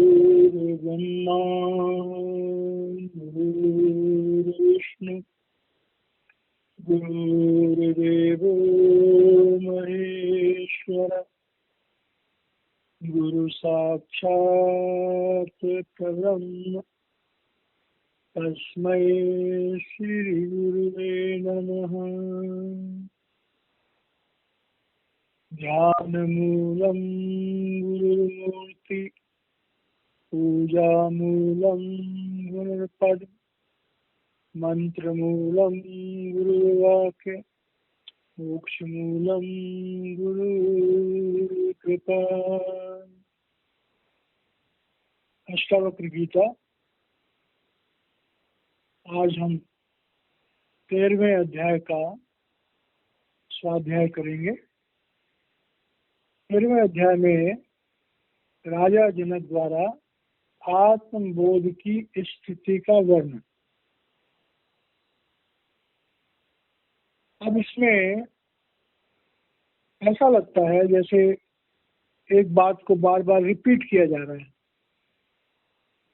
गुरुर्ब्रह्मा गुरुर्विष्णु गुरुर्देवो महेश्वर गुरु साक्षात् परब्रह्म तस्मै श्री गुरुवे नमः। ध्यानमूलं गुरुर्मूर्ति पूजामूलं गुरुर्पद मंत्रमूलं गुरुर्वाक्य मोक्षमूलं गुरुकृपा। अष्टावक्र गीता। आज हम 13वें अध्याय का स्वाध्याय करेंगे। 13वें अध्याय में राजा जनक द्वारा आत्मबोध की स्थिति का वर्णन। अब इसमें ऐसा लगता है जैसे एक बात को बार बार रिपीट किया जा रहा है,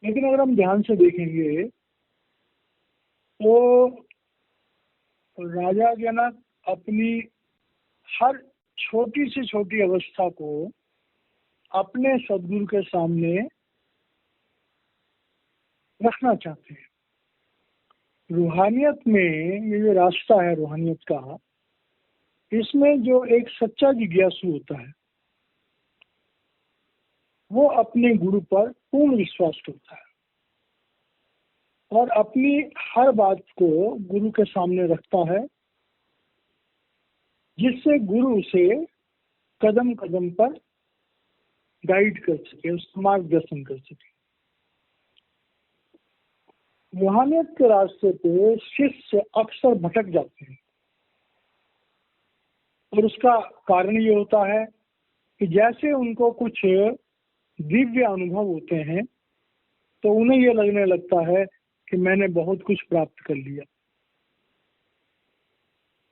लेकिन अगर हम ध्यान से देखेंगे तो राजा जनक अपनी हर छोटी से छोटी अवस्था को अपने सद्गुरु के सामने रखना चाहते हैं। रूहानियत में ये जो रास्ता है रूहानियत का, इसमें जो एक सच्चा जिज्ञासु होता है वो अपने गुरु पर पूर्ण विश्वास करता है और अपनी हर बात को गुरु के सामने रखता है, जिससे गुरु उसे कदम कदम पर गाइड कर सके, उसका मार्गदर्शन कर सके। रूहानियत के रास्ते पे शिष्य अक्सर भटक जाते हैं और उसका कारण ये होता है कि जैसे उनको कुछ दिव्य अनुभव होते हैं तो उन्हें ये लगने लगता है कि मैंने बहुत कुछ प्राप्त कर लिया,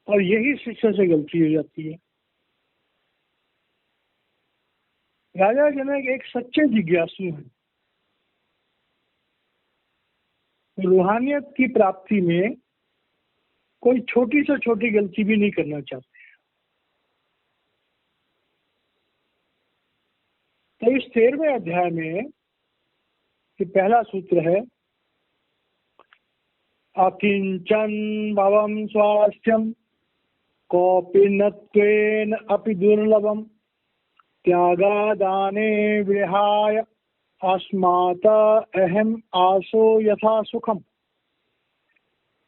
और यही शिष्य से गलती हो जाती है। राजा जनक एक सच्चे जिज्ञासु हैं। रूहानियत की प्राप्ति में कोई छोटी से छोटी गलती भी नहीं करना चाहते। तो इस 13वें अध्याय में कि पहला सूत्र है, अकिंचन भवम स्वास्थ्यम कौपि नत्वेन अपि दुर्लभम त्यागादाने विहाय अस्मात् अहम आसो यथा सुखम।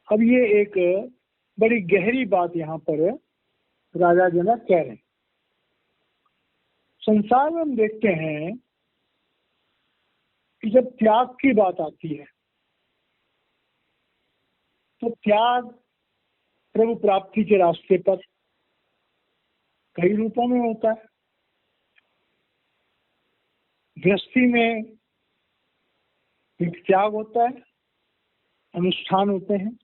अब ये एक बड़ी गहरी बात यहाँ पर राजा जनक कह रहे हैं। संसार में हम देखते हैं कि जब त्याग की बात आती है तो त्याग प्रभु प्राप्ति के रास्ते पर कई रूपों में होता है। गृहस्थी में एक त्याग होता है, अनुष्ठान होते हैं,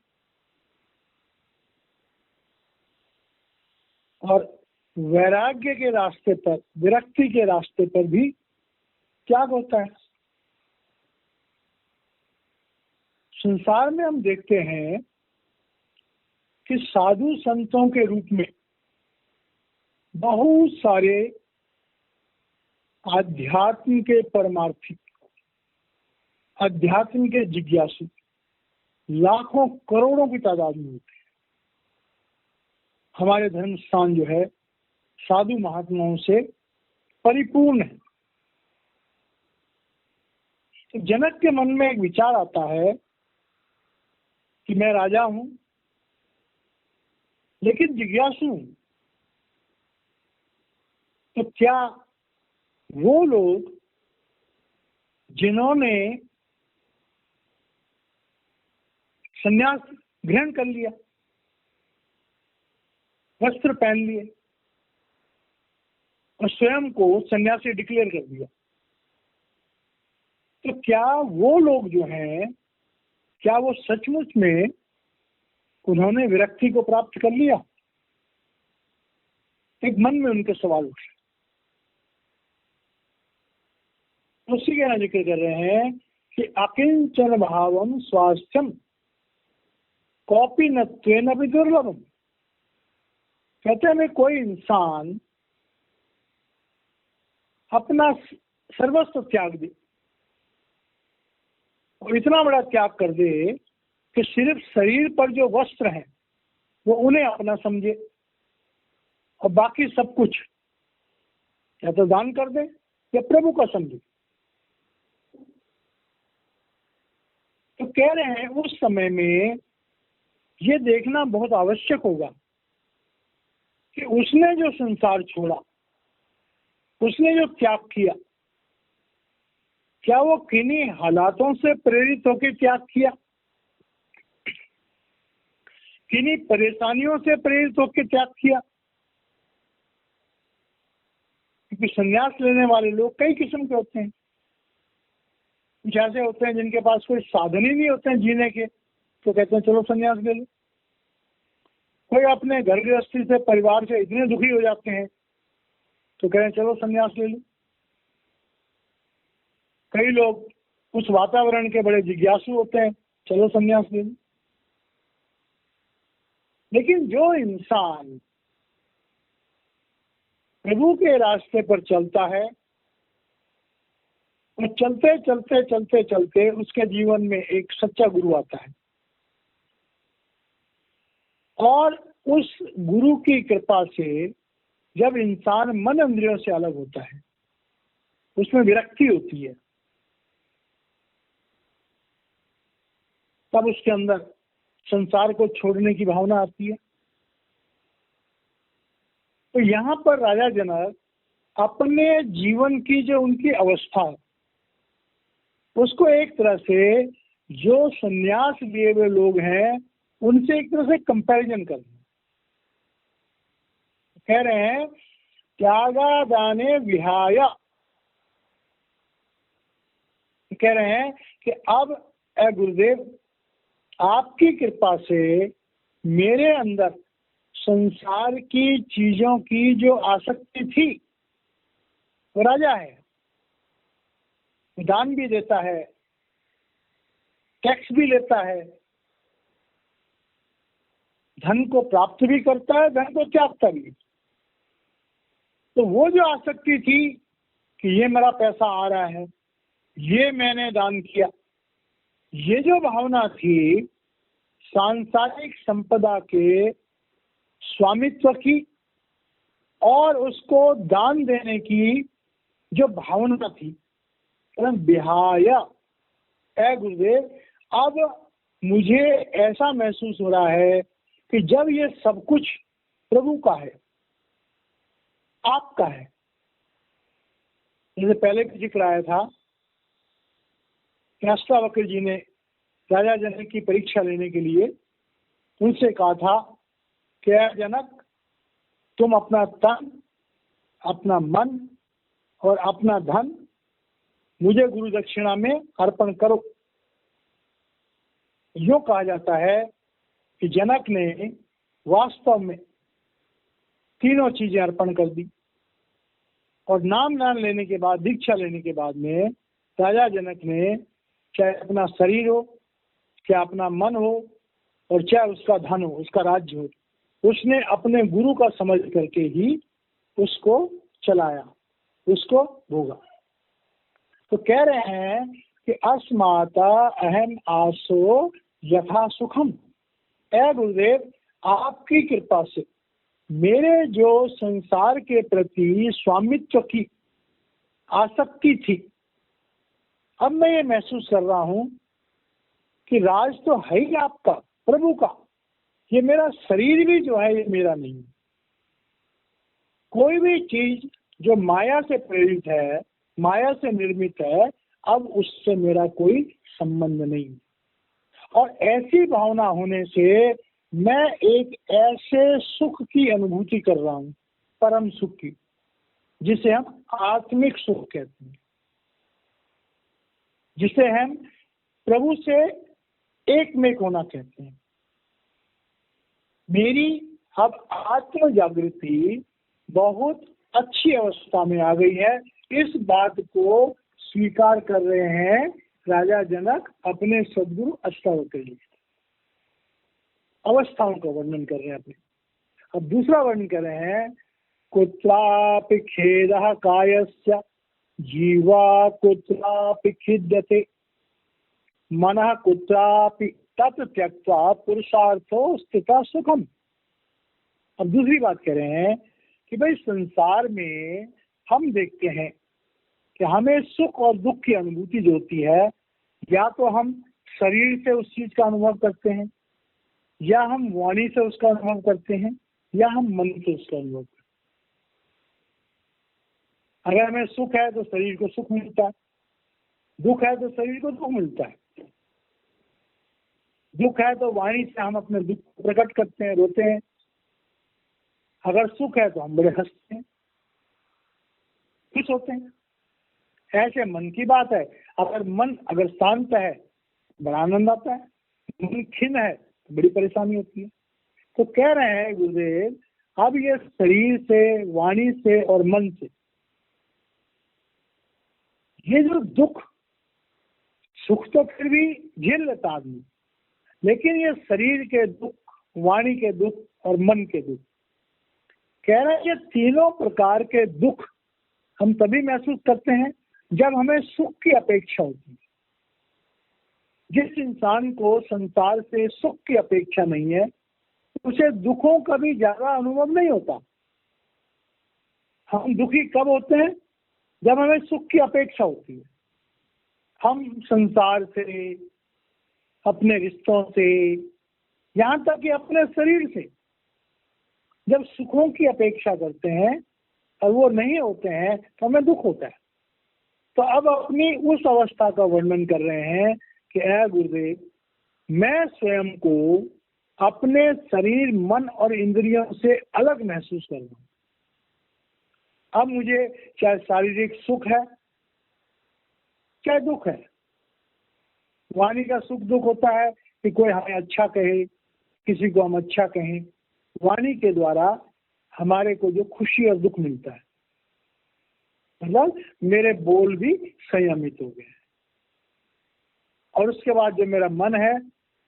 और वैराग्य के रास्ते पर, विरक्ति के रास्ते पर भी त्याग होता है। संसार में हम देखते हैं कि साधु संतों के रूप में बहुत सारे आध्यात्म के परमार्थी, अध्यात्म के जिज्ञासु लाखों करोड़ों की तादाद में होते हैं। हमारे धर्म स्थान जो है साधु महात्माओं से परिपूर्ण है। तो जनक के मन में एक विचार आता है कि मैं राजा हूं लेकिन जिज्ञासु हूं, तो क्या वो लोग जिन्होंने संन्यास ग्रहण कर लिया, वस्त्र पहन लिए और स्वयं को सन्यासी डिक्लेयर कर दिया, तो क्या वो लोग जो हैं, क्या वो सचमुच में उन्होंने विरक्ति को प्राप्त कर लिया? एक मन में उनके सवाल उठे। उसी का जिक्र कर रहे हैं कि अकिंचन भावम स्वास्थ्यम कौपिनत्वेन अपि दुर्लभम। कहते हैं कोई इंसान अपना सर्वस्व त्याग दे और इतना बड़ा त्याग कर दे कि सिर्फ शरीर पर जो वस्त्र हैं वो उन्हें अपना समझे और बाकी सब कुछ या तो दान कर दे या प्रभु का समझे। तो कह रहे हैं उस समय में ये देखना बहुत आवश्यक होगा कि उसने जो संसार छोड़ा, उसने जो त्याग किया, क्या वो किन्हीं हालातों से प्रेरित होकर त्याग किया, किन्हीं परेशानियों से प्रेरित होकर त्याग किया? क्योंकि संन्यास लेने वाले लोग कई किस्म के होते हैं। कुछ ऐसे होते हैं जिनके पास कोई साधन ही नहीं होते हैं जीने के, तो कहते हैं चलो संन्यास ले लो। कोई अपने घर गृहस्थी से, परिवार से इतने दुखी हो जाते हैं तो कह रहे हैं चलो संन्यास ले लो। कई लोग उस वातावरण के बड़े जिज्ञासु होते हैं, चलो संन्यास ले लो। लेकिन जो इंसान प्रभु के रास्ते पर चलता है और चलते चलते चलते चलते उसके जीवन में एक सच्चा गुरु आता है और उस गुरु की कृपा से जब इंसान मन इंद्रियों से अलग होता है, उसमें विरक्ति होती है, तब उसके अंदर संसार को छोड़ने की भावना आती है। तो यहाँ पर राजा जनक अपने जीवन की जो उनकी अवस्था है उसको एक तरह से जो संन्यास लिए हुए लोग हैं उनसे एक तरह से कंपैरिजन कर रहे हैं। कह रहे हैं त्यागा दाने विहाय, कह रहे हैं कि अब ए गुरुदेव आपकी कृपा से मेरे अंदर संसार की चीजों की जो आसक्ति थी, वो राजा है, दान भी देता है, टैक्स भी लेता है, धन को प्राप्त भी करता है, धन को त्यागता भी। तो वो जो आसक्ति थी कि ये मेरा पैसा आ रहा है, ये मैंने दान किया, ये जो भावना थी सांसारिक संपदा के स्वामित्व की और उसको दान देने की जो भावना थी, विहाय ए गुरुदेव अब मुझे ऐसा महसूस हो रहा है कि जब ये सब कुछ प्रभु का है, आपका है। जैसे पहले भी जिक्र आया था कि अष्टावक्र जी ने राजा जनक की परीक्षा लेने के लिए उनसे कहा था कि जनक तुम अपना तन, अपना मन और अपना धन मुझे गुरु दक्षिणा में अर्पण करो। यो कहा जाता है कि जनक ने वास्तव में तीनों चीजें अर्पण कर दी और नाम दान लेने के बाद, दीक्षा लेने के बाद में राजा जनक ने चाहे अपना शरीर हो, चाहे अपना मन हो और चाहे उसका धन हो, उसका राज्य हो, उसने अपने गुरु का समझ करके ही उसको चलाया, उसको भोगा। तो कह रहे हैं कि अस्माता अहम आसो यथा सुखम, ऐ गुरुदेव आपकी कृपा से मेरे जो संसार के प्रति स्वामित्व की आसक्ति थी, अब मैं ये महसूस कर रहा हूं कि राज तो है ही आपका, प्रभु का, ये मेरा शरीर भी जो है ये मेरा नहीं। कोई भी चीज जो माया से प्रेरित है, माया से निर्मित है, अब उससे मेरा कोई संबंध नहीं। और ऐसी भावना होने से मैं एक ऐसे सुख की अनुभूति कर रहा हूं, परम सुख की, जिसे हम आत्मिक सुख कहते हैं, जिसे हम प्रभु से एक में होना कहते हैं। मेरी अब आत्म जागृति बहुत अच्छी अवस्था में आ गई है। इस बात को स्वीकार कर रहे हैं राजा जनक अपने सदगुरु अष्टावक्र जी। अवस्थाओं का वर्णन कर रहे हैं अपने। अब दूसरा वर्णन कर रहे हैं, कुत्रापि खेदः कायस्य जीवा कुत्रापि खिद्यते मनः कुत्रापि तत् त्यक्त्वा पुरुषार्थो स्थितः सुखम। अब दूसरी बात कह रहे हैं कि भाई संसार में हम देखते हैं कि हमें सुख और दुख की अनुभूति जो होती है, या तो हम शरीर से उस चीज का अनुभव करते हैं, या हम वाणी से उसका अनुभव करते हैं, या हम मन से उसका अनुभव करते हैं। अगर हमें सुख है तो शरीर को सुख मिलता है, दुख है तो शरीर को दुख मिलता है। दुख है तो वाणी से हम अपने दुख को प्रकट करते हैं, रोते हैं। अगर सुख है तो हम बड़े हंसते हैं, खुश होते हैं। ऐसे मन की बात है, अगर शांत है बड़ा आनंद आता है, मन खिन्न है तो बड़ी परेशानी होती है। तो कह रहे हैं गुरुदेव, अब ये शरीर से, वाणी से और मन से ये जो दुख, सुख तो फिर भी झेल लेता आदमी, लेकिन ये शरीर के दुख, वाणी के दुख और मन के दुख, कह रहे हैं ये तीनों प्रकार के दुख हम तभी महसूस करते हैं जब हमें सुख की अपेक्षा होती है। जिस इंसान को संसार से सुख की अपेक्षा नहीं है, उसे दुखों का भी ज्यादा अनुभव नहीं होता। हम दुखी कब होते हैं? जब हमें सुख की अपेक्षा होती है। हम संसार से, अपने रिश्तों से, यहाँ तक कि अपने शरीर से जब सुखों की अपेक्षा करते हैं और वो नहीं होते हैं तो हमें दुख होता है। तो अब अपनी उस अवस्था का वर्णन कर रहे हैं कि ऐ गुरुदेव, मैं स्वयं को अपने शरीर, मन और इंद्रियों से अलग महसूस कर रहा हूँ। अब मुझे चाहे शारीरिक सुख है चाहे दुख है, वाणी का सुख दुख होता है कि कोई हमें अच्छा कहे, किसी को हम अच्छा कहें। वाणी के द्वारा हमारे को जो खुशी और दुख मिलता है, मतलब मेरे बोल भी संयमित हो गए। और उसके बाद जो मेरा मन है,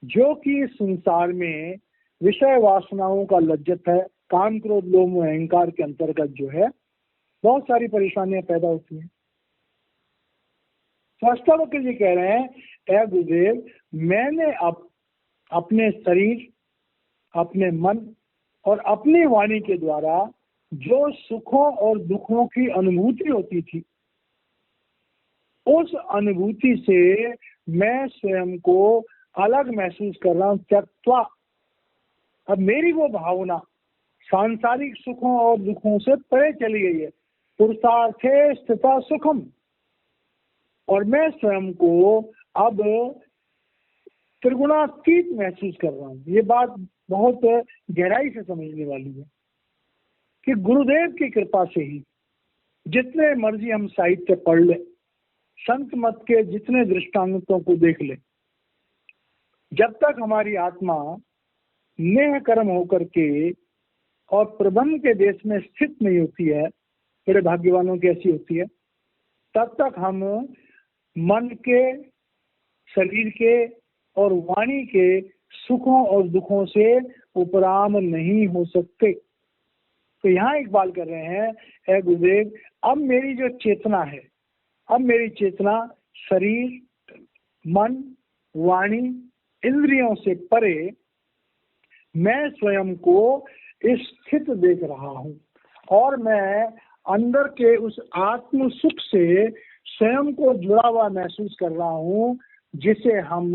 जो कि संसार में विषय वासनाओं का लज्जत है, काम क्रोध लोभ अहंकार के अंतर्गत जो है बहुत सारी परेशानियां पैदा होती हैं। अष्टावक्र जी कह रहे हैं, ऐ गुरुदेव, मैंने अपने शरीर, अपने मन और अपनी वाणी के द्वारा जो सुखों और दुखों की अनुभूति होती थी, उस अनुभूति से मैं स्वयं को अलग महसूस कर रहा हूं। त्यक्त्वा, अब मेरी वो भावना सांसारिक सुखों और दुखों से परे चली गई है। पुरुषार्थे स्थिता सुखम, और मैं स्वयं को अब त्रिगुणातीत महसूस कर रहा हूँ। ये बात बहुत गहराई से समझने वाली है कि गुरुदेव की कृपा से ही जितने मर्जी हम साहित्य पढ़ ले, संत मत के जितने दृष्टांतों को देख ले, जब तक हमारी आत्मा नेह कर्म होकर के और प्रबंध के देश में स्थित नहीं होती है, बड़े भाग्यवानों की ऐसी होती है, तब तक हम मन के, शरीर के और वाणी के सुखों और दुखों से उपराम नहीं हो सकते। तो यहाँ इकबाल कर रहे हैं, ऐ गुरुदेव, अब मेरी जो चेतना है, अब मेरी चेतना शरीर, मन, वाणी, इंद्रियों से परे मैं स्वयं को स्थित देख रहा हूँ, और मैं अंदर के उस आत्म सुख से स्वयं को जुड़ा हुआ महसूस कर रहा हूँ, जिसे हम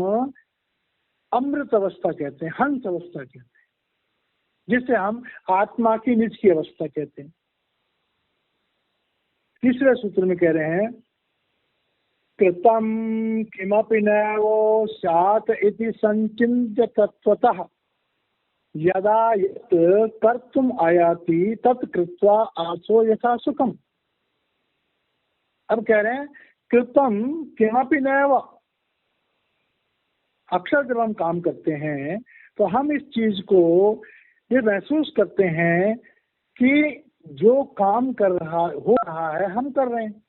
अमृत अवस्था कहते हैं, हंस अवस्था कहते हैं, जिसे हम आत्मा की निज की अवस्था कहते हैं। तीसरे सूत्र में कह रहे हैं, कृतम किमपि नैव स्यात् इति संचिन्त्य तत्वतः यदा यत् कर्तुम आयाति तत् कृत्वा आसो यथा सुखम। अब कह रहे हैं, कृतम किमपि नैव, अक्सर जब हम काम करते हैं तो हम इस चीज को ये महसूस करते हैं कि जो काम हो रहा है हम कर रहे हैं।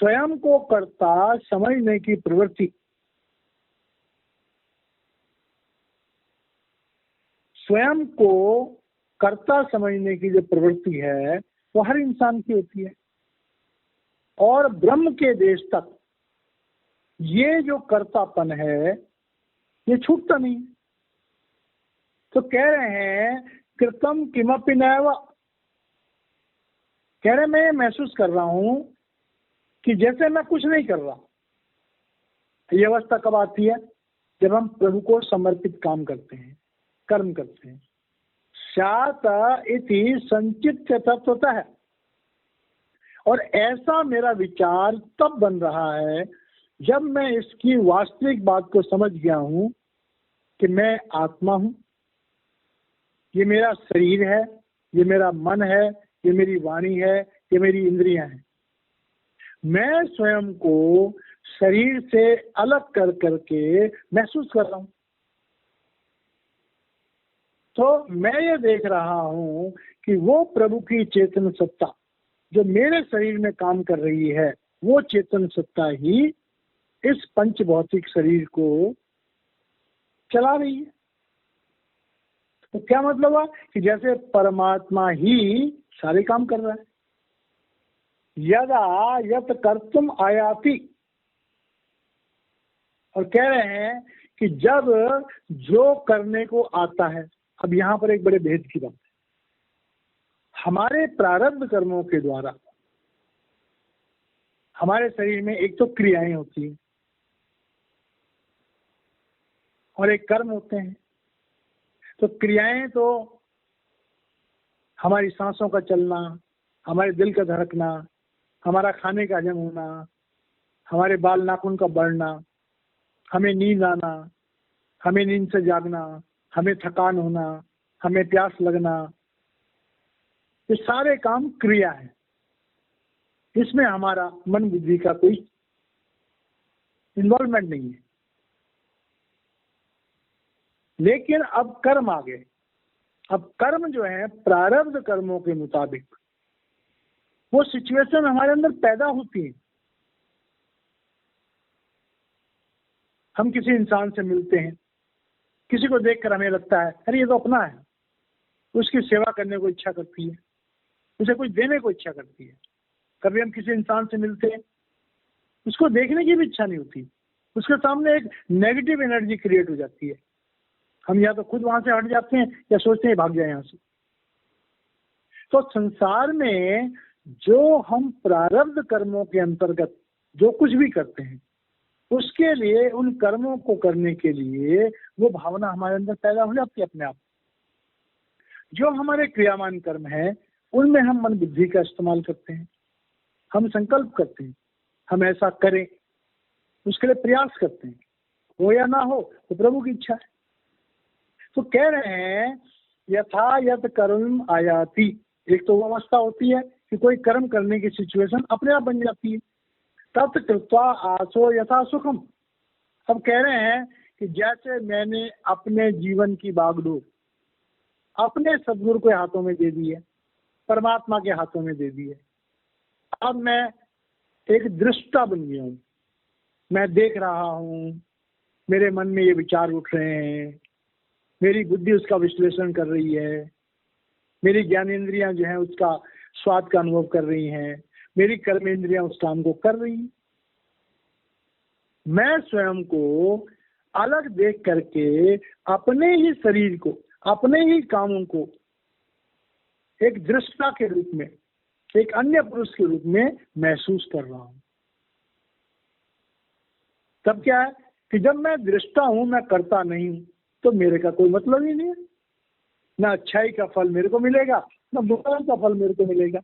स्वयं को कर्ता समझने की प्रवृत्ति, स्वयं को कर्ता समझने की जो प्रवृत्ति है वो हर इंसान की होती है, और ब्रह्म के देश तक ये जो कर्तापन है ये छूटता नहीं। तो कह रहे हैं कृतम किमपि नैव, कह रहे मैं महसूस कर रहा हूं कि जैसे मैं कुछ नहीं कर रहा। ये अवस्था कब आती है? जब हम प्रभु को समर्पित काम करते हैं, कर्म करते हैं। स्यात् इति संचित्य तत्वतः है, और ऐसा मेरा विचार तब बन रहा है जब मैं इसकी वास्तविक बात को समझ गया हूं कि मैं आत्मा हूं, ये मेरा शरीर है, ये मेरा मन है, ये मेरी वाणी है, ये मेरी इंद्रियां हैं। मैं स्वयं को शरीर से अलग कर करके महसूस कर रहा हूं। तो मैं ये देख रहा हूं कि वो प्रभु की चेतन सत्ता जो मेरे शरीर में काम कर रही है, वो चेतन सत्ता ही इस पंच भौतिक शरीर को चला रही है। तो क्या मतलब है कि जैसे परमात्मा ही सारे काम कर रहा है। यदा यत कर्तुम आयाति, और कह रहे हैं कि जब जो करने को आता है। अब यहां पर एक बड़े भेद की बात है। हमारे प्रारब्ध कर्मों के द्वारा हमारे शरीर में एक तो क्रियाएं होती हैं और एक कर्म होते हैं। तो क्रियाएं तो हमारी सांसों का चलना, हमारे दिल का धड़कना, हमारा खाने का हजम होना, हमारे बाल नाखून का बढ़ना, हमें नींद आना, हमें नींद से जागना, हमें थकान होना, हमें प्यास लगना, ये सारे काम क्रिया है। इसमें हमारा मन बुद्धि का कोई इन्वॉल्वमेंट नहीं है। लेकिन अब कर्म आ गए। अब कर्म जो है प्रारब्ध कर्मों के मुताबिक वो सिचुएशन हमारे अंदर पैदा होती है। हम किसी इंसान से मिलते हैं, किसी को देखकर हमें लगता है अरे ये तो अपना है, उसकी सेवा करने को इच्छा करती है, उसे कुछ देने को इच्छा करती है। कभी हम किसी इंसान से मिलते हैं, उसको देखने की भी इच्छा नहीं होती, उसके सामने एक नेगेटिव एनर्जी क्रिएट हो जाती है। हम या तो खुद वहां से हट जाते हैं या सोचते हैं भाग जाए यहां से। तो संसार में जो हम प्रारब्ध कर्मों के अंतर्गत जो कुछ भी करते हैं, उसके लिए, उन कर्मों को करने के लिए वो भावना हमारे अंदर पैदा हो जाती है अपने आप। जो हमारे क्रियामान कर्म है उनमें हम मन बुद्धि का इस्तेमाल करते हैं, हम संकल्प करते हैं, हम ऐसा करें, उसके लिए प्रयास करते हैं। हो या ना हो तो प्रभु की इच्छा है। तो कह रहे हैं यथा यत कर्म आयाति। एक तो वो अवस्था होती है कि कोई कर्म करने की सिचुएशन अपने आप बन जाती है। तत् कृत्वा आसो यथा सुखम। अब कह रहे हैं कि जैसे मैंने अपने जीवन की बागडोर अपने सदगुरु के हाथों में दे दी है, परमात्मा के हाथों में दे दी है, अब मैं एक दृष्टा बन गया हूं। मैं देख रहा हूं, मेरे मन में ये विचार उठ रहे हैं, मेरी बुद्धि उसका विश्लेषण कर रही है, मेरी ज्ञानेंद्रियां जो है उसका स्वाद का अनुभव कर रही हैं, मेरी कर्मेंद्रियां उस काम को कर रही हैं। मैं स्वयं को अलग देख करके अपने ही शरीर को, अपने ही कामों को एक दृष्टा के रूप में, एक अन्य पुरुष के रूप में महसूस कर रहा हूं। तब क्या है कि जब मैं दृष्टा हूं, मैं करता नहीं हूं, तो मेरे का कोई मतलब ही नहीं है। ना अच्छाई का फल मेरे को मिलेगा, ना बुराई का फल मेरे को मिलेगा।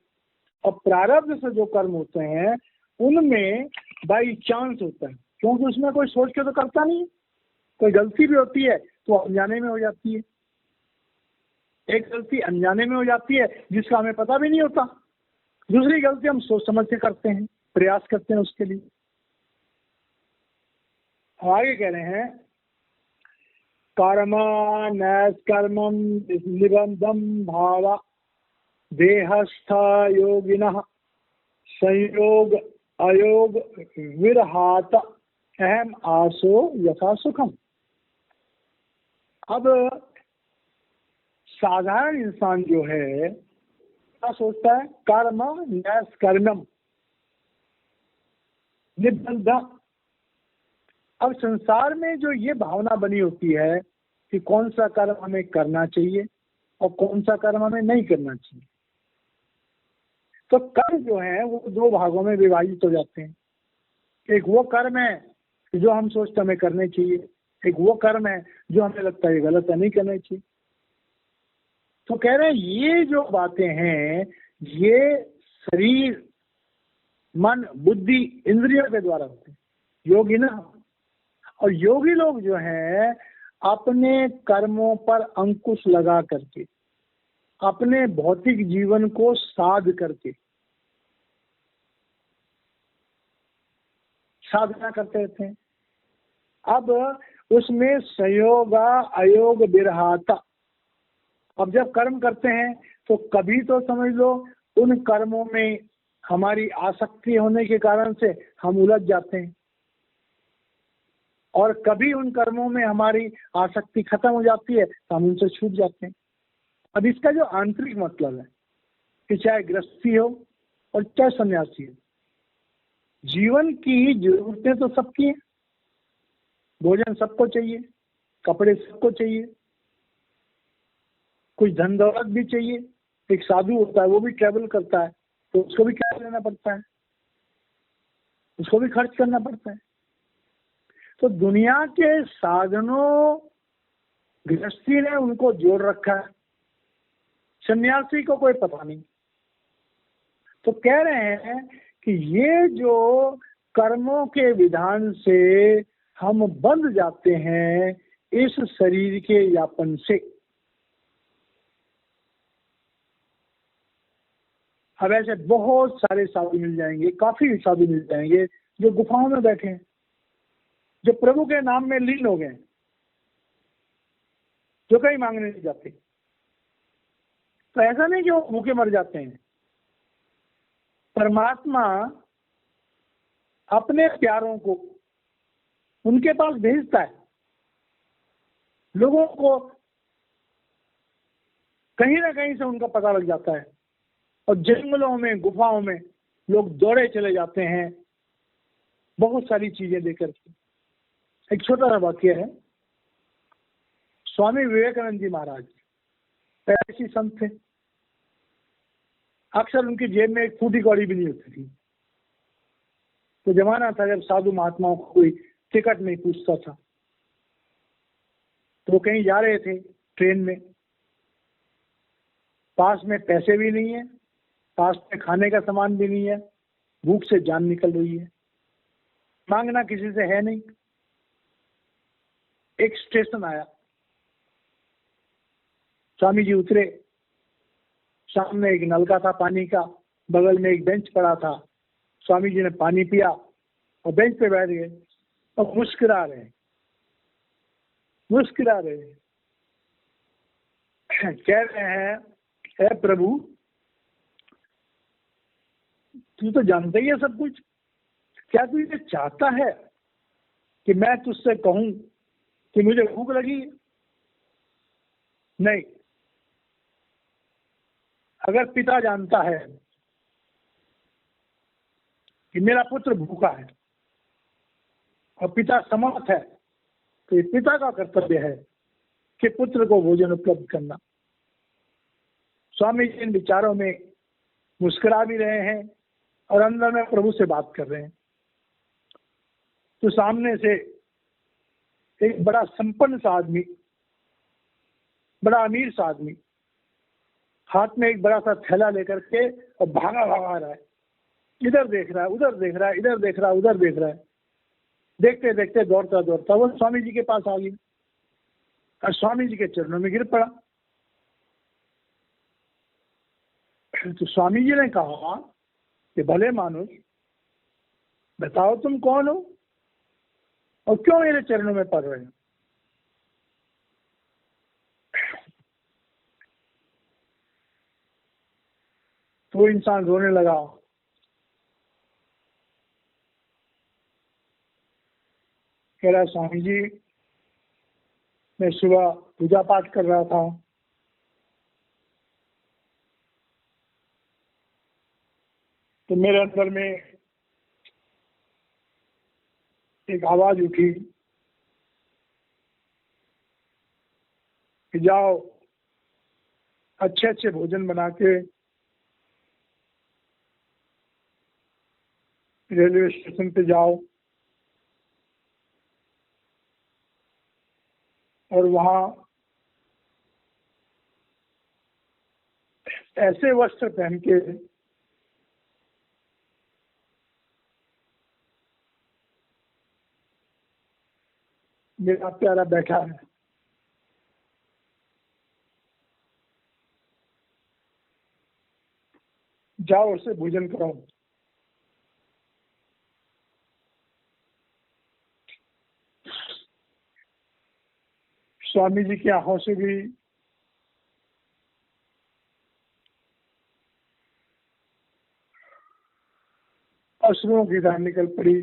और प्रारब्ध से जो कर्म होते हैं उनमें बाई चांस होता है, क्योंकि उसमें कोई सोच के तो करता नहीं है। कोई गलती भी होती है तो अनजाने में हो जाती है। एक गलती अनजाने में हो जाती है जिसका हमें पता भी नहीं होता। दूसरी गलती हम सोच समझ के करते हैं, प्रयास करते हैं उसके लिए। आगे कह रहे हैं कर्मा नैष्कर्मं निबंधम भावा देहस्थ योगिनः संयोग अयोग विरहात अहम आसो यथा सुखम। अब साधारण इंसान जो है क्या सोचता है, कर्म नैष्कर्म्यम निबंध। अब संसार में जो ये भावना बनी होती है कि कौन सा कर्म हमें करना चाहिए और कौन सा कर्म हमें नहीं करना चाहिए, तो कर्म जो है वो दो भागों में विभाजित हो जाते हैं। एक वो कर्म है जो हम सोचते हमें करने चाहिए, एक वो कर्म है जो हमें लगता है ये गलत है, नहीं करना चाहिए। तो कह रहे हैं ये जो बातें हैं ये शरीर मन बुद्धि इंद्रियों के द्वारा होते हैं, योगी ना। और योगी लोग जो हैं अपने कर्मों पर अंकुश लगा करके अपने भौतिक जीवन को साध करके साधना करते रहते हैं। अब उसमें संयोग अयोग विरहाता। अब जब कर्म करते हैं तो कभी तो समझ लो उन कर्मों में हमारी आसक्ति होने के कारण से हम उलझ जाते हैं, और कभी उन कर्मों में हमारी आसक्ति खत्म हो जाती है तो हम उनसे छूट जाते हैं। अब इसका जो आंतरिक मतलब है कि चाहे गृहस्थी हो और चाहे सन्यासी हो, जीवन की जरूरतें तो सबकी हैं। भोजन सबको चाहिए, कपड़े सबको चाहिए, कुछ धन दौलत भी चाहिए। एक साधु होता है वो भी ट्रैवल करता है तो उसको भी क्या लेना पड़ता है, उसको भी खर्च करना पड़ता है। तो दुनिया के साधनों गृहस्थी ने उनको जोड़ रखा है, सन्यासी को कोई पता नहीं। तो कह रहे हैं कि ये जो कर्मों के विधान से हम बंध जाते हैं इस शरीर के यापन से। अब ऐसे बहुत सारे साधु मिल जाएंगे, काफी साधु मिल जाएंगे जो गुफाओं में बैठे हैं, जो प्रभु के नाम में लीन हो गए, जो कहीं मांगने नहीं जाते। तो ऐसा नहीं कि वो भूखे मर जाते हैं। परमात्मा अपने प्यारों को उनके पास भेजता है। लोगों को कहीं ना कहीं से उनका पता लग जाता है और जंगलों में गुफाओं में लोग दौड़े चले जाते हैं बहुत सारी चीजें लेकर के। एक छोटा सा वाक्य है, स्वामी विवेकानंद जी महाराज ऐसी संत थे, अक्सर उनकी जेब में एक फूटी कौड़ी भी नहीं होती थी। तो जमाना था जब साधु महात्माओं को कोई टिकट नहीं पूछता था। तो वो कहीं जा रहे थे ट्रेन में, पास में पैसे भी नहीं है, पास में खाने का सामान भी नहीं है, भूख से जान निकल रही है, मांगना किसी से है नहीं। एक स्टेशन आया, स्वामी जी उतरे, सामने एक नलका था पानी का, बगल में एक बेंच पड़ा था। स्वामी जी ने पानी पिया और बेंच पे बैठ गए और मुस्कुरा रहे कह रहे हैं, हे प्रभु तू तो जानता ही है सब कुछ, क्या तू ये चाहता है कि मैं तुझसे कहूं कि मुझे भूख लगी? नहीं, अगर पिता जानता है कि मेरा पुत्र भूखा है और पिता समर्थ है तो ये पिता का कर्तव्य है कि पुत्र को भोजन उपलब्ध करना। स्वामी जी इन विचारों में मुस्कुरा भी रहे हैं और अंदर में प्रभु से बात कर रहे हैं। तो सामने से एक बड़ा संपन्न सा आदमी, बड़ा अमीर सा आदमी, हाथ में एक बड़ा सा थैला लेकर के और भागा रहा है, इधर देख रहा है उधर देख रहा है, इधर देख रहा है उधर देख रहा है। देखते देखते दौड़ता दौड़ता वो स्वामी जी के पास आ गया और स्वामी जी के चरणों में गिर पड़ा। तो स्वामी जी ने कहा कि भले मानुष, बताओ तुम कौन हो और क्यों मेरे चरणों में पड़ रहे हो? तो इंसान रोने लगा कह रहा स्वामी जी मैं सुबह पूजा पाठ कर रहा था, तो मेरे अंदर में एक आवाज उठी कि जाओ अच्छे अच्छे भोजन बना के रेलवे स्टेशन पे जाओ और वहां ऐसे वस्त्र पहन के मेरा प्यारा बैठा है, जाओ उससे भोजन कराओ। स्वामी जी की आंखों से भी अश्रुओं की धार निकल पड़ी।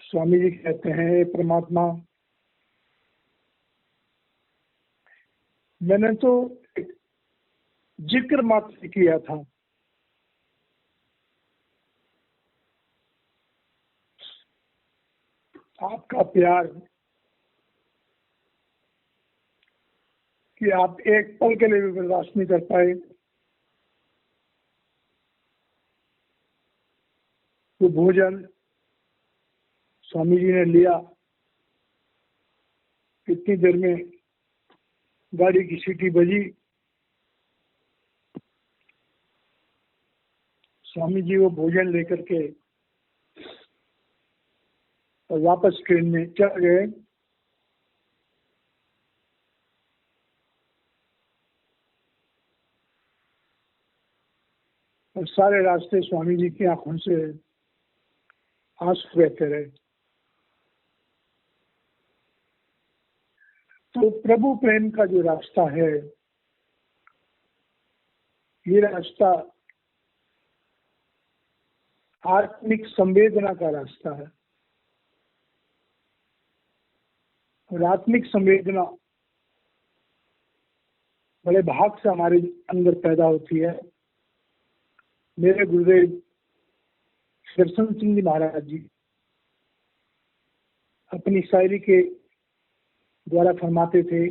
स्वामी जी कहते हैं, हे परमात्मा, मैंने तो जिक्र मात्र किया था, आपका प्यार कि आप एक पल के लिए भी बर्दाश्त नहीं कर पाए। वो भोजन स्वामी जी ने लिया, इतनी देर में गाड़ी की सीटी बजी। स्वामी जी वो भोजन लेकर के और वापस ट्रेन में चढ़ गए। और सारे रास्ते स्वामी जी की आंखों से आंसू बहते रहे। तो प्रभु प्रेम का जो रास्ता है, ये रास्ता आत्मिक संवेदना का रास्ता है। और आत्मिक संवेदना बड़े भाग से हमारे अंदर पैदा होती है। मेरे गुरुदेव दर्शन सिंह जी महाराज जी अपनी शायरी के द्वारा फरमाते थे,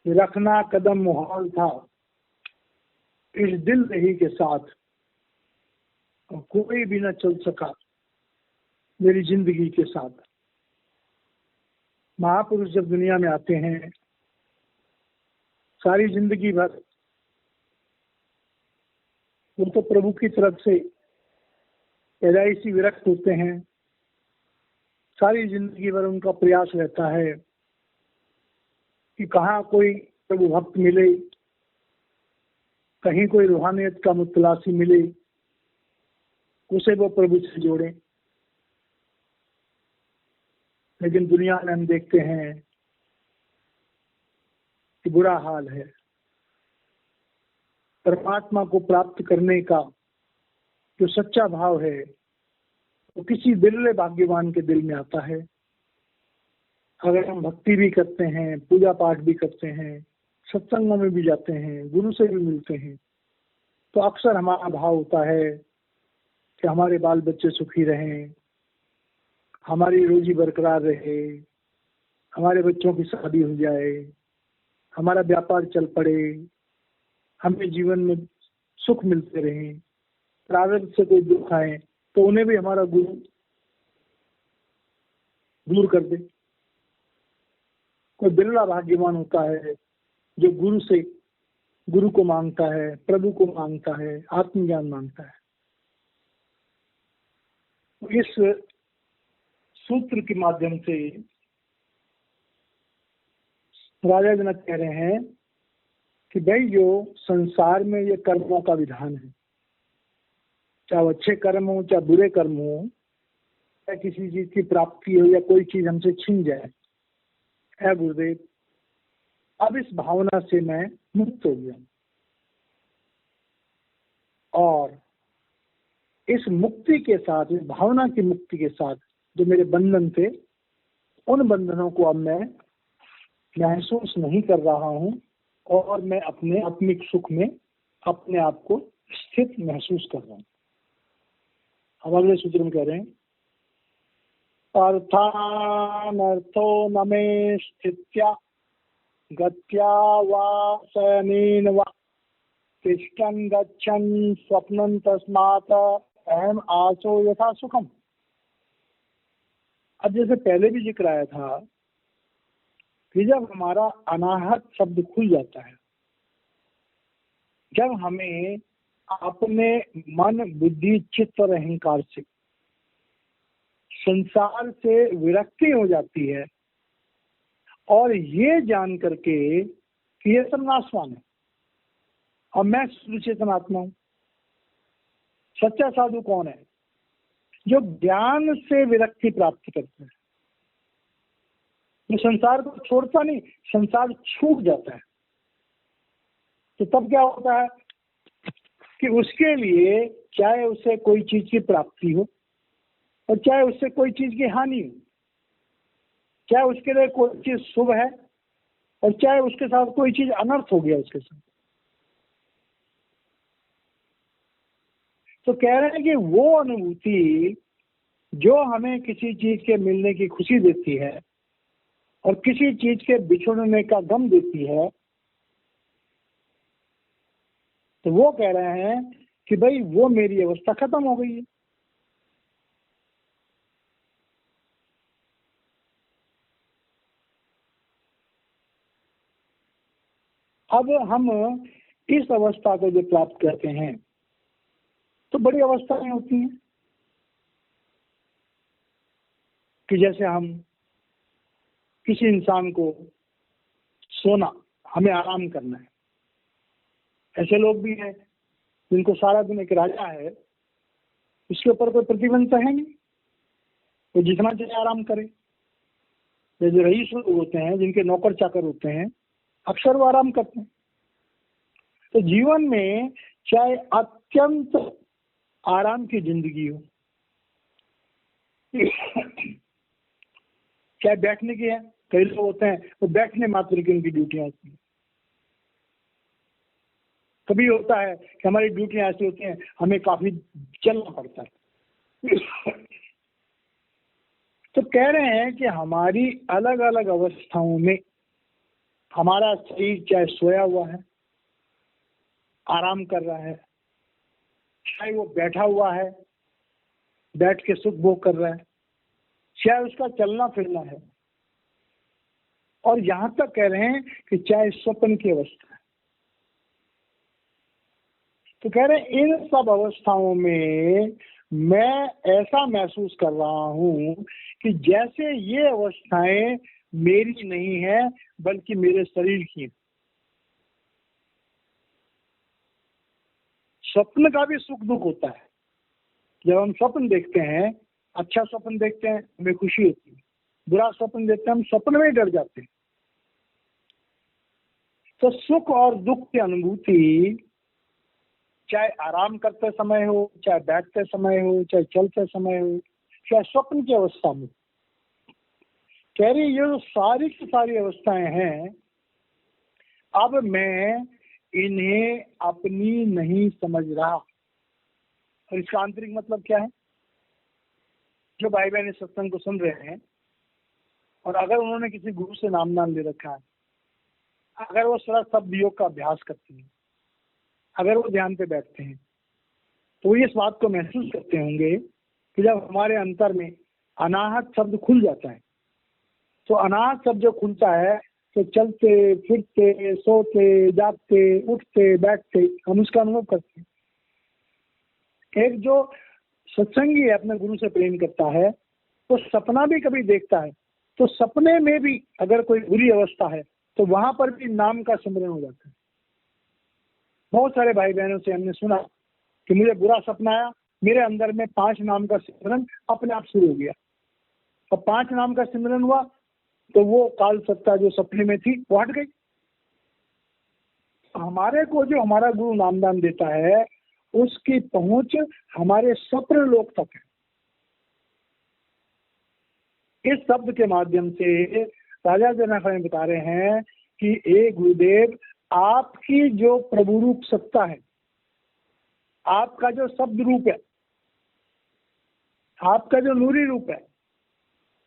रखना कदम मुहाल था इस दिल रही के साथ, और कोई भी न चल सका मेरी जिंदगी के साथ। महापुरुष जब दुनिया में आते हैं, सारी जिंदगी भर वो तो प्रभु की तरफ से पैदाइशी विरक्त होते हैं। सारी जिंदगी भर उनका प्रयास रहता है कि कहाँ कोई प्रभु भक्त मिले, कहीं कोई रूहानियत का मुतलासी मिले, उसे वो प्रभु से जोड़े। लेकिन दुनिया में हम देखते हैं कि बुरा हाल है। परमात्मा को प्राप्त करने का जो सच्चा भाव है वो किसी बिरले भाग्यवान के दिल में आता है। अगर हम भक्ति भी करते हैं, पूजा पाठ भी करते हैं, सत्संगों में भी जाते हैं, गुरु से भी मिलते हैं, तो अक्सर हमारा भाव होता है कि हमारे बाल बच्चे सुखी रहें, हमारी रोजी बरकरार रहे, हमारे बच्चों की शादी हो जाए, हमारा व्यापार चल पड़े, हमें जीवन में सुख मिलते रहे। प्रारब्ध से कोई दुख आए तो उन्हें भी हमारा गुरु दूर कर दे। कोई बिरला भाग्यवान होता है जो गुरु को मांगता है, प्रभु को मांगता है, आत्मज्ञान मांगता है। इस सूत्र के माध्यम से राजा जनक कह रहे हैं कि भाई जो संसार में ये कर्मों का विधान है, चाहे अच्छे कर्म हो चाहे बुरे कर्म हो, चाहे किसी चीज की प्राप्ति हो या कोई चीज हमसे छीन जाए, है गुरुदेव अब इस भावना से मैं मुक्त हो गया। इस मुक्ति के साथ, इस भावना की मुक्ति के साथ जो मेरे बंधन थे, उन बंधनों को अब मैं महसूस नहीं कर रहा हूं और मैं अपने आत्मिक सुख में अपने आप को स्थित महसूस कर रहा हूं। अब अगले सूत्र में कह रहे हैं, अर्थानर्थो न मे स्थित्या गत्या वा शयनेन वा तिष्ठन् गच्छन् स्वप्नं तस्मात् अहम आसो यथा सुखम। अब जैसे पहले भी जिक्र आया था कि जब हमारा अनाहत शब्द खुल जाता है, जब हमें अपने मन, बुद्धि, चित्त और अहंकार से, संसार से विरक्ति हो जाती है और ये जान करके कि ये सब नाशवान है और मैं शुद्ध चेतन आत्मा हूं। सच्चा साधु कौन है? जो ज्ञान से विरक्ति प्राप्त करता है, जो संसार को छोड़ता नहीं, संसार छूट जाता है। तो तब क्या होता है कि उसके लिए चाहे उससे कोई चीज की प्राप्ति हो और चाहे उससे कोई चीज की हानि हो, चाहे उसके लिए कोई चीज शुभ है और चाहे उसके साथ कोई चीज अनर्थ हो गया उसके साथ, तो कह रहे हैं कि वो अनुभूति जो हमें किसी चीज के मिलने की खुशी देती है और किसी चीज के बिछुड़ने का गम देती है, तो वो कह रहे हैं कि भाई वो मेरी अवस्था खत्म हो गई है। अब हम इस अवस्था को जो प्राप्त करते हैं तो बड़ी अवस्थाएं होती हैं कि जैसे हम किसी इंसान को सोना, हमें आराम करना है। ऐसे लोग भी हैं जिनको सारा दिन एक राजा है, उसके ऊपर कोई प्रतिबंध है नहीं, वो जितना चाहे आराम करे। जैसे रईस लोग होते हैं जिनके नौकर चाकर होते हैं, अक्सर वो आराम करते हैं। तो जीवन में चाहे अत्यंत आराम की जिंदगी हो, चाहे बैठने की है, कई लोग होते हैं वो बैठने मात्र की उनकी ड्यूटियां होती हैं। कभी होता है कि हमारी ड्यूटियां ऐसी होती हैं हमें काफी चलना पड़ता है। तो कह रहे हैं कि हमारी अलग अलग अवस्थाओं में हमारा शरीर चाहे सोया हुआ है, आराम कर रहा है, चाहे वो बैठा हुआ है, बैठ के सुख भोग कर रहा है, चाहे उसका चलना फिरना है, और यहां तक कह रहे हैं कि चाहे स्वप्न की अवस्था है। तो कह रहे हैं इन सब अवस्थाओं में मैं ऐसा महसूस कर रहा हूं कि जैसे ये अवस्थाएं मेरी नहीं है बल्कि मेरे शरीर की। स्वप्न का भी सुख दुख होता है। जब हम स्वप्न देखते हैं, अच्छा स्वप्न देखते हैं हमें खुशी होती है, बुरा स्वप्न देखते हैं हम स्वप्न में ही डर जाते हैं। तो सुख और दुख की अनुभूति चाहे आराम करते समय हो, चाहे बैठते समय हो, चाहे चलते समय हो, चाहे स्वप्न की अवस्था में, कह रही ये जो सारी की सारी अवस्थाएं हैं, अब मैं इन्हें अपनी नहीं समझ रहा। और इसका आंतरिक मतलब क्या है? जो भाई बहन इस सत्संग को सुन रहे हैं और अगर उन्होंने किसी गुरु से नाम दान ले रखा है, अगर वो सरल शब्द योग का अभ्यास करते हैं, अगर वो ध्यान पे बैठते हैं, तो इस बात को महसूस करते होंगे कि जब हमारे अंतर में अनाहत शब्द खुल जाता है, तो अनाहत शब्द जो खुलता है तो चलते फिरते, सोते, जागते, उठते, बैठते हम उसका अनुभव करते हैं। एक जो सत्संगी है, अपने गुरु से प्रेम करता है, तो सपना भी कभी देखता है, तो सपने में भी अगर कोई बुरी अवस्था है तो वहां पर भी नाम का सिमरन हो जाता है। बहुत सारे भाई बहनों से हमने सुना कि मुझे बुरा सपना आया, मेरे अंदर में 5 नाम का सिमरन अपने आप शुरू हो गया, और 5 नाम का सिमरन हुआ तो वो काल सत्ता जो सपने में थी वो हट गई। हमारे को जो हमारा गुरु नामदान देता है उसकी पहुंच हमारे स्वप्न लोक तक है। इस शब्द के माध्यम से राजा जनक हमें बता रहे हैं कि हे गुरुदेव, आपकी जो प्रभु रूप सत्ता है, आपका जो शब्द रूप है, आपका जो नूरी रूप है,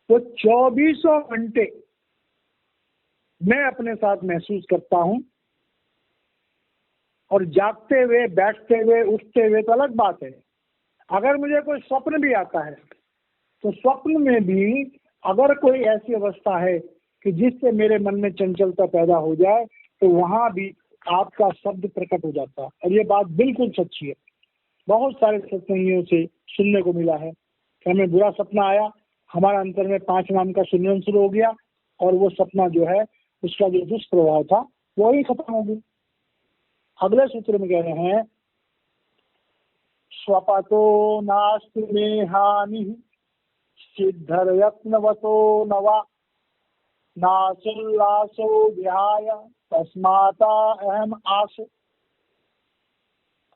वो 24 घंटे मैं अपने साथ महसूस करता हूं। और जागते हुए, बैठते हुए, उठते हुए तो अलग बात है। अगर मुझे कोई स्वप्न भी आता है तो स्वप्न में भी अगर कोई ऐसी अवस्था है कि जिससे मेरे मन में चंचलता पैदा हो जाए, तो वहां भी आपका शब्द प्रकट हो जाता है। और ये बात बिल्कुल सच्ची है। बहुत सारे सत्संगियों से सुनने को मिला है कि हमें बुरा सपना आया, हमारे अंतर में 5 नाम का सुमिरन शुरू हो गया और वो सपना जो है, उसका जो दुष्प्रभाव था वो ही खत्म हो गया। अगले सूत्र में कह रहे हैं, स्वपतो नास्ति में हानि सिद्धर यत्नवतो नवा नासुल्लासो विहाय तस्माता अहम आस।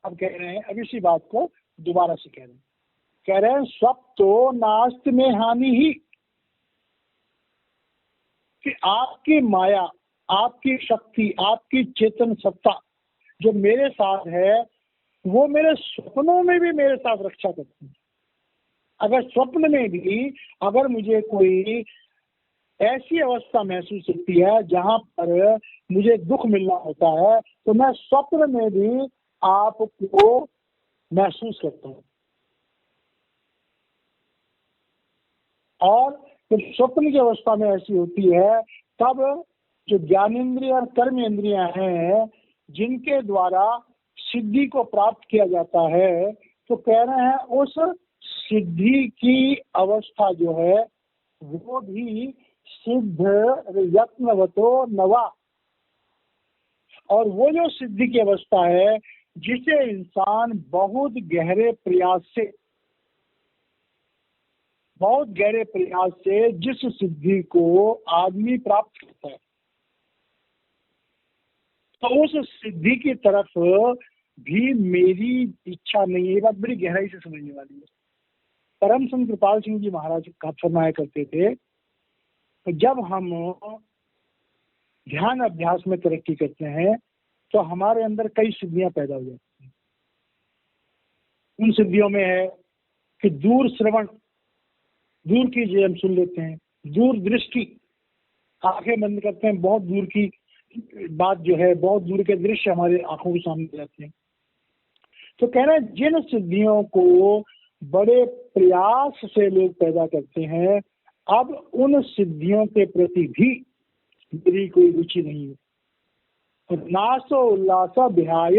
अब कह रहे हैं, अब इसी बात को दोबारा से कह रहे हैं स्वप्तो नास्ति में हानि ही, कि आपकी माया, आपकी शक्ति, आपकी चेतन सत्ता जो मेरे साथ है, वो मेरे स्वप्नों में भी मेरे साथ रक्षा करती है। अगर स्वप्न में भी अगर मुझे कोई ऐसी अवस्था महसूस होती है जहां पर मुझे दुख मिलना होता है, तो मैं स्वप्न में भी आपको महसूस करता हूँ। और जब स्वप्न की अवस्था में ऐसी होती है, तब जो ज्ञानेंद्रिय और कर्म इंद्रियां हैं, जिनके द्वारा सिद्धि को प्राप्त किया जाता है, तो कह रहे हैं उस सिद्धि की अवस्था जो है वो भी सिद्ध यत्नवतो नवा। और वो जो सिद्धि की अवस्था है, जिसे इंसान बहुत गहरे प्रयास से जिस सिद्धि को आदमी प्राप्त करता है, तो उस सिद्धि की तरफ भी मेरी इच्छा नहीं है। ये बात बड़ी गहराई से समझने वाली है। परम संत कृपाल सिंह जी महाराज का फरमाया करते थे, तो जब हम ध्यान अभ्यास में तरक्की करते हैं तो हमारे अंदर कई सिद्धियां पैदा हो जाती हैं। उन सिद्धियों में है कि दूर श्रवण, दूर की चीजें हम सुन लेते हैं, दूर दृष्टि, आंखें बंद करते हैं, बहुत दूर की बात जो है, बहुत दूर के दृश्य हमारे आंखों के सामने जाते हैं। तो कह रहे हैं जिन सिद्धियों को बड़े प्रयास से लोग पैदा करते हैं, अब उन सिद्धियों के प्रति भी मेरी कोई रुचि नहीं है। और नासो उल्लासा विहाय,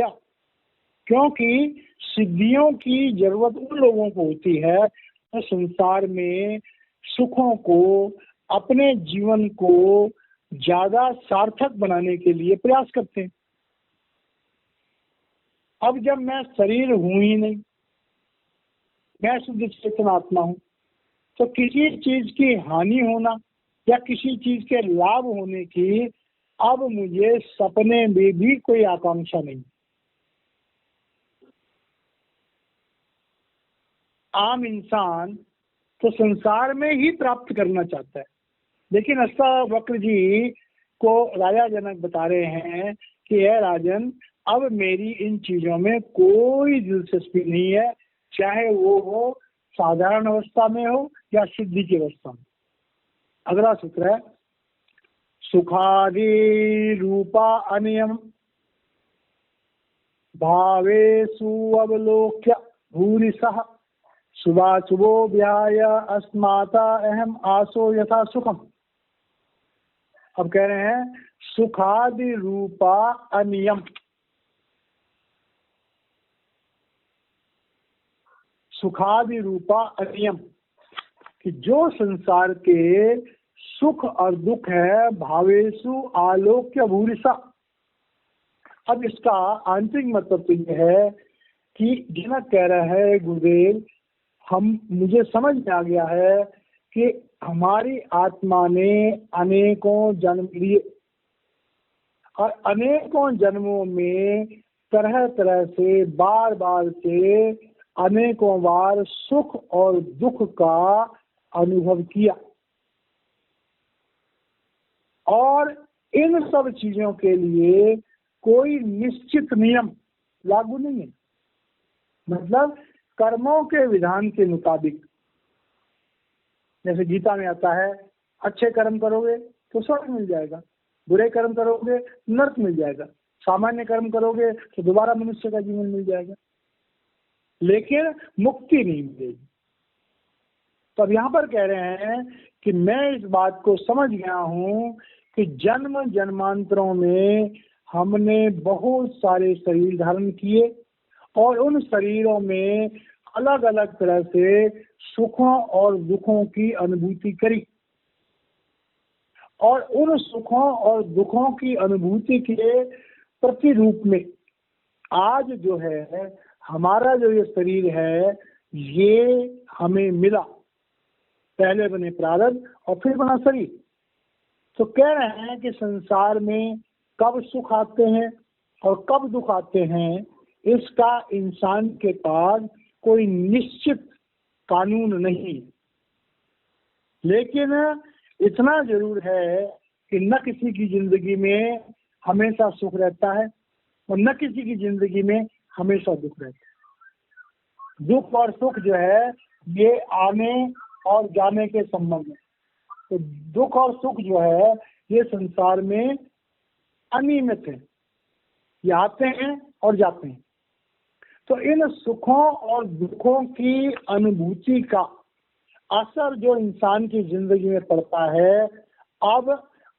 क्योंकि सिद्धियों की जरूरत उन लोगों को होती है जो संसार में सुखों को, अपने जीवन को ज्यादा सार्थक बनाने के लिए प्रयास करते हैं। अब जब मैं शरीर हूं ही नहीं, मैं शुद्ध चेतन आत्मा हूं, तो किसी चीज की हानि होना या किसी चीज के लाभ होने की अब मुझे सपने में भी कोई आकांक्षा नहीं। आम इंसान तो संसार में ही प्राप्त करना चाहता है, लेकिन अष्टावक्र जी को राजा जनक बता रहे हैं कि हे राजन, अब मेरी इन चीजों में कोई दिलचस्पी नहीं है, चाहे वो हो साधारण अवस्था में हो या सिद्धि की अवस्था में। अगला सूत्र है, सुखादि रूपा अनियम भावेषु अवलोक्य भूरिशः शुभाशुभो व्याय अस्माता अहम आसो यथा सुखम। अब कह रहे हैं सुखादि रूपा अनियम, सुखादि रूपा अनियम, कि जो संसार के सुख और दुख है, भावेशु आलोक्य भूरिशा। अब इसका आंतरिक मतलब तो यह है कि जनक कह रहा है गुरुदेव, मुझे समझ में आ गया है कि हमारी आत्मा ने अनेकों जन्म लिए और अनेकों जन्मों में तरह तरह से बार बार से अनेकों बार सुख और दुख का अनुभव किया, और इन सब चीजों के लिए कोई निश्चित नियम लागू नहीं है। मतलब कर्मों के विधान के मुताबिक, जैसे गीता में आता है, अच्छे कर्म करोगे तो स्वर्ग मिल जाएगा, बुरे कर्म करोगे नरक मिल जाएगा, सामान्य कर्म करोगे तो दोबारा मनुष्य का जीवन मिल जाएगा, लेकिन मुक्ति नहीं मिलेगी। तो अब यहाँ पर कह रहे हैं कि मैं इस बात को समझ गया हूँ कि जन्म जन्मांतरों में हमने बहुत सारे शरीर धारण किए और उन शरीरों में अलग अलग तरह से सुखों और दुखों की अनुभूति करी, और उन सुखों और दुखों की अनुभूति के प्रतिरूप में आज जो है हमारा जो ये शरीर है ये हमें मिला। पहले बने प्रारब्ध और फिर बना शरीर। तो कह रहे हैं कि संसार में कब सुख आते हैं और कब दुख आते हैं, इसका इंसान के पास कोई निश्चित कानून नहीं, लेकिन इतना जरूर है कि न किसी की जिंदगी में हमेशा सुख रहता है और न किसी की जिंदगी में हमेशा दुख रहता है। दुख और सुख जो है ये आने और जाने के संबंध में। तो दुख और सुख जो है ये संसार में अनियमित है, ये आते हैं और जाते हैं। तो इन सुखों और दुखों की अनुभूति का असर जो इंसान की जिंदगी में पड़ता है, अब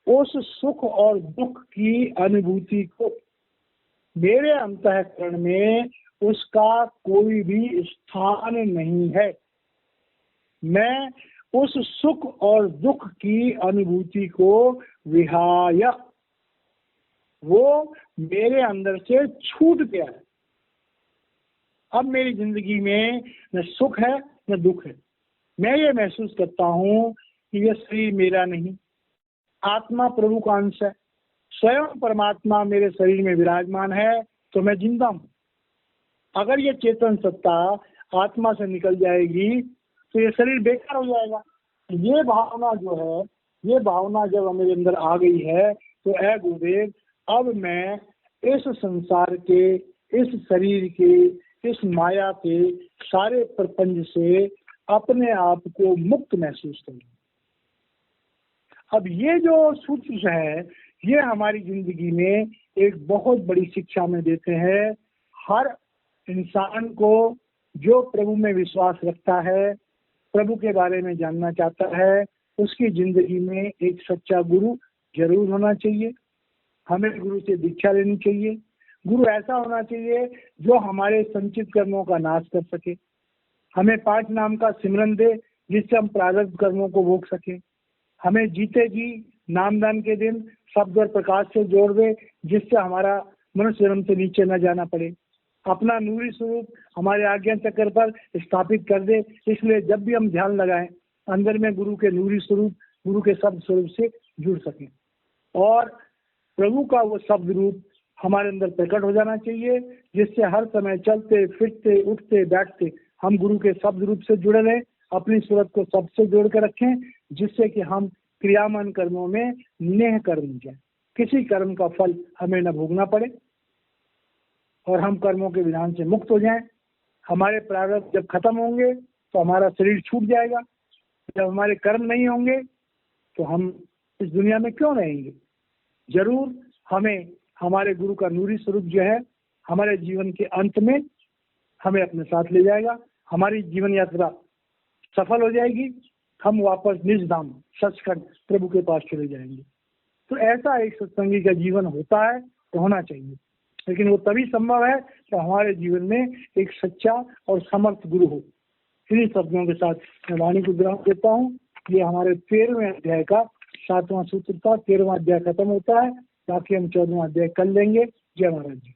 उस सुख और दुख की अनुभूति को मेरे अंतःकरण में उसका कोई भी स्थान नहीं है। मैं उस सुख और दुख की अनुभूति को विहाय, वो मेरे अंदर से छूट गया है। अब मेरी जिंदगी में न सुख है न दुख है। मैं ये महसूस करता हूँ कि यह शरीर मेरा नहीं, आत्मा प्रभु का अंश है, स्वयं परमात्मा मेरे शरीर में विराजमान है, तो मैं जिंदा हूँ। अगर ये चेतन सत्ता आत्मा से निकल जाएगी तो ये शरीर बेकार हो जाएगा। ये भावना जो है, ये भावना जब मेरे अंदर आ गई है तो ऐ गुरुदेव, अब मैं इस संसार के, इस शरीर के, इस माया के सारे प्रपंच से अपने आप को मुक्त महसूस करूँ। अब ये जो सूत्र है ये हमारी जिंदगी में एक बहुत बड़ी शिक्षा में देते हैं। हर इंसान को जो प्रभु में विश्वास रखता है, प्रभु के बारे में जानना चाहता है, उसकी जिंदगी में एक सच्चा गुरु जरूर होना चाहिए। हमें गुरु से दीक्षा लेनी चाहिए। गुरु ऐसा होना चाहिए जो हमारे संचित कर्मों का नाश कर सके, हमें 5 नाम का सिमरन दे जिससे हम प्रारब्ध कर्मों को भोग सके, हमें जीते जी नामदान के दिन शब्द और प्रकाश से जोड़ दे जिससे हमारा मनुष्य जन्म से नीचे न जाना पड़े, अपना नूरी स्वरूप हमारे आज्ञा चक्र पर स्थापित कर दे। इसलिए जब भी हम ध्यान लगाएं अंदर में गुरु के नूरी स्वरूप, गुरु के शब्द स्वरूप से जुड़ सकें, और प्रभु का वो शब्द रूप हमारे अंदर प्रकट हो जाना चाहिए, जिससे हर समय चलते फिरते उठते बैठते हम गुरु के शब्द रूप से जुड़े रहें, अपनी सूरत को सबसे जोड़ कर रखें, जिससे कि हम क्रियामान कर्मों में नेह कर्म जाए, किसी कर्म का फल हमें न भोगना पड़े और हम कर्मों के विधान से मुक्त हो जाएं। हमारे प्रारब्ध जब खत्म होंगे तो हमारा शरीर छूट जाएगा। जब हमारे कर्म नहीं होंगे तो हम इस दुनिया में क्यों रहेंगे। जरूर हमें हमारे गुरु का नूरी स्वरूप जो है हमारे जीवन के अंत में हमें अपने साथ ले जाएगा, हमारी जीवन यात्रा सफल हो जाएगी, हम वापस निज धाम सचखंड प्रभु के पास चले जाएंगे। तो ऐसा एक सत्संगी का जीवन होता है तो होना चाहिए, लेकिन वो तभी संभव है कि हमारे जीवन में एक सच्चा और समर्थ गुरु हो। इन्हीं शब्दों के साथ मैं वाणी को ग्रहण करता हूँ। ये हमारे 13वें अध्याय का 7वां सूत्र था। 13वां अध्याय खत्म होता है, बाकी हम 14वां अध्याय कर लेंगे। जय महाराज जी।